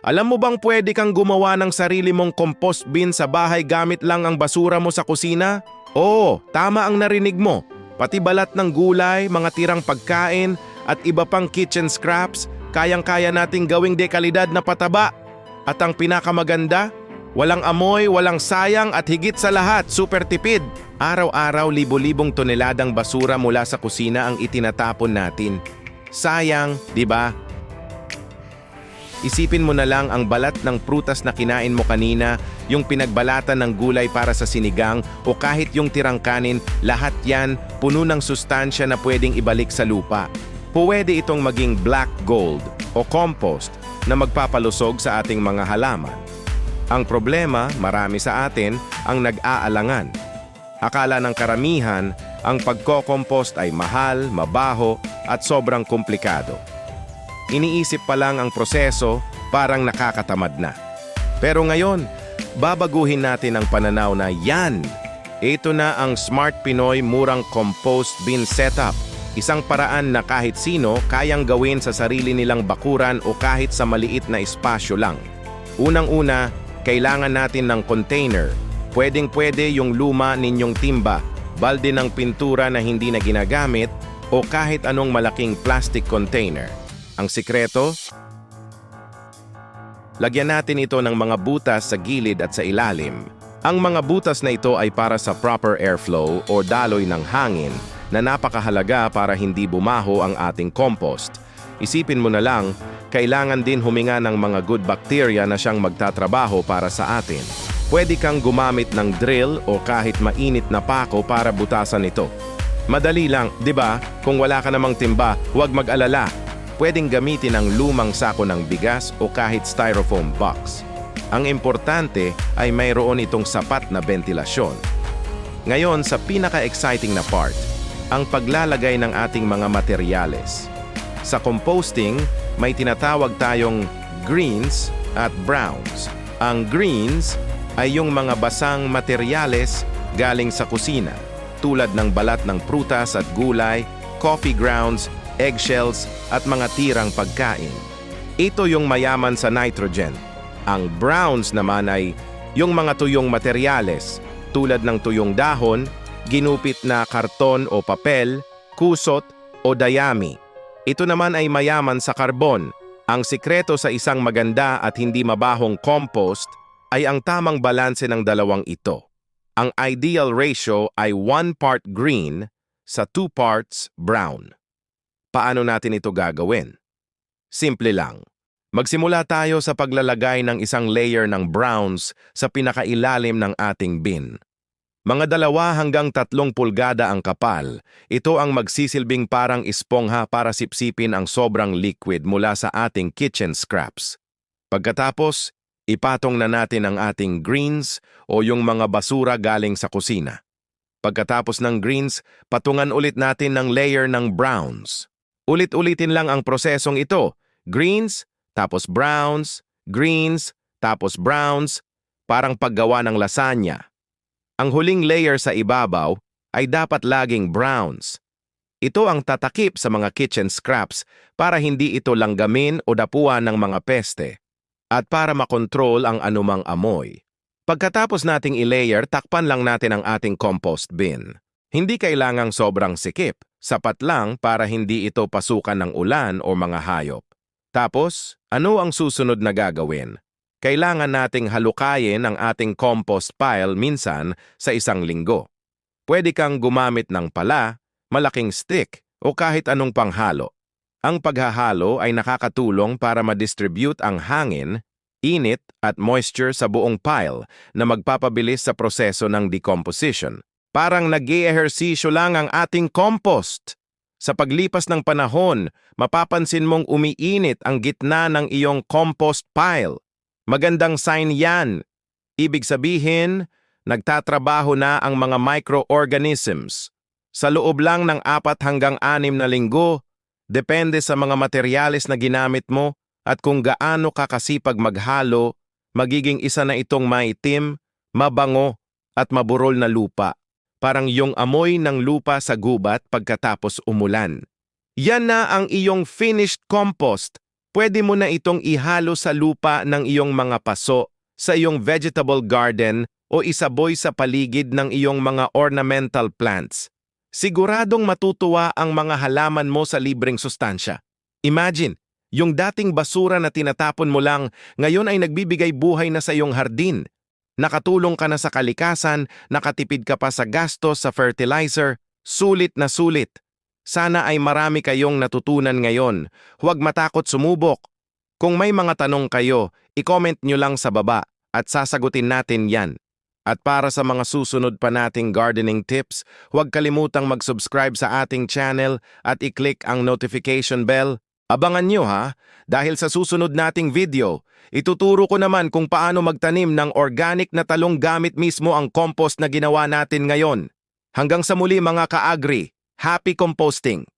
Alam mo bang pwede kang gumawa ng sarili mong compost bin sa bahay gamit lang ang basura mo sa kusina? Oo, tama ang narinig mo. Pati balat ng gulay, mga tirang pagkain, at iba pang kitchen scraps, kayang-kaya nating gawing dekalidad na pataba. At ang pinakamaganda, walang amoy, walang sayang at higit sa lahat, super tipid. Araw-araw, libo-libong toneladang basura mula sa kusina ang itinatapon natin. Sayang, di ba? Isipin mo na lang ang balat ng prutas na kinain mo kanina, yung pinagbalatan ng gulay para sa sinigang o kahit yung tirang kanin, lahat yan puno ng sustansya na pwedeng ibalik sa lupa. Pwede itong maging black gold o compost na magpapalusog sa ating mga halaman. Ang problema, marami sa atin ang nag-aalangan. Akala ng karamihan, ang pagko-compost ay mahal, mabaho at sobrang komplikado. Iniisip pa lang ang proseso, parang nakakatamad na. Pero ngayon, babaguhin natin ang pananaw na yan. Ito na ang Smart Pinoy Murang Compost Bin Setup. Isang paraan na kahit sino kayang gawin sa sarili nilang bakuran o kahit sa maliit na espasyo lang. Unang-una, kailangan natin ng container. Pwedeng-pwede yung luma ninyong timba, balde ng pintura na hindi na ginagamit o kahit anong malaking plastic container. Ang sikreto? Lagyan natin ito ng mga butas sa gilid at sa ilalim. Ang mga butas na ito ay para sa proper airflow o daloy ng hangin na napakahalaga para hindi bumaho ang ating compost. Isipin mo na lang, kailangan din huminga ng mga good bacteria na siyang magtatrabaho para sa atin. Pwede kang gumamit ng drill o kahit mainit na pako para butasan ito. Madali lang, di ba? Kung wala ka namang timba, huwag mag-alala. Pwedeng gamitin ang lumang sako ng bigas o kahit styrofoam box. Ang importante ay mayroon itong sapat na ventilasyon. Ngayon sa pinaka-exciting na part, ang paglalagay ng ating mga materyales. Sa composting, may tinatawag tayong greens at browns. Ang greens ay yung mga basang materyales galing sa kusina, tulad ng balat ng prutas at gulay, coffee grounds, eggshells at mga tirang pagkain. Ito yung mayaman sa nitrogen. Ang browns naman ay yung mga tuyong materyales tulad ng tuyong dahon, ginupit na karton o papel, kusot o dayami. Ito naman ay mayaman sa karbon. Ang sikreto sa isang maganda at hindi mabahong compost ay ang tamang balanse ng dalawang ito. Ang ideal ratio ay 1 part green sa 2 parts brown. Paano natin ito gagawin? Simple lang. Magsimula tayo sa paglalagay ng isang layer ng browns sa pinakailalim ng ating bin. Mga 2 hanggang 3 pulgada ang kapal. Ito ang magsisilbing parang espongha para sipsipin ang sobrang liquid mula sa ating kitchen scraps. Pagkatapos, ipatong na natin ang ating greens o yung mga basura galing sa kusina. Pagkatapos ng greens, patungan ulit natin ng layer ng browns. Ulit-ulitin lang ang prosesong ito. Greens, tapos browns, greens, tapos browns, parang paggawa ng lasagna. Ang huling layer sa ibabaw ay dapat laging browns. Ito ang tatakip sa mga kitchen scraps para hindi ito langgamin o dapuan ng mga peste at para makontrol ang anumang amoy. Pagkatapos nating i-layer, takpan lang natin ang ating compost bin. Hindi kailangang sobrang sikip. Sapat lang para hindi ito pasukan ng ulan o mga hayop. Tapos, ano ang susunod na gagawin? Kailangan nating halukayin ang ating compost pile minsan sa 1 linggo. Pwede kang gumamit ng pala, malaking stick o kahit anong panghalo. Ang paghahalo ay nakakatulong para ma-distribute ang hangin, init at moisture sa buong pile na magpapabilis sa proseso ng decomposition. Parang nag-i-ehersisyo lang ang ating compost. Sa paglipas ng panahon, mapapansin mong umiinit ang gitna ng iyong compost pile. Magandang sign yan. Ibig sabihin, nagtatrabaho na ang mga microorganisms. Sa loob lang ng 4 hanggang 6 na linggo, depende sa mga materyales na ginamit mo at kung gaano ka kasipag maghalo, magiging isa na itong maitim, mabango at maburol na lupa. Parang yung amoy ng lupa sa gubat pagkatapos umulan. Yan na ang iyong finished compost. Pwede mo na itong ihalo sa lupa ng iyong mga paso, sa iyong vegetable garden o isaboy sa paligid ng iyong mga ornamental plants. Siguradong matutuwa ang mga halaman mo sa libreng sustansya. Imagine, yung dating basura na tinatapon mo lang, ngayon ay nagbibigay buhay na sa iyong hardin. Nakatulong ka na sa kalikasan, nakatipid ka pa sa gastos sa fertilizer, sulit na sulit. Sana ay marami kayong natutunan ngayon. Huwag matakot sumubok. Kung may mga tanong kayo, i-comment nyo lang sa baba at sasagutin natin yan. At para sa mga susunod pa nating gardening tips, huwag kalimutang mag-subscribe sa ating channel at i-click ang notification bell. Abangan nyo ha, dahil sa susunod nating video, ituturo ko naman kung paano magtanim ng organic na talong gamit mismo ang compost na ginawa natin ngayon. Hanggang sa muli mga ka-agri, happy composting!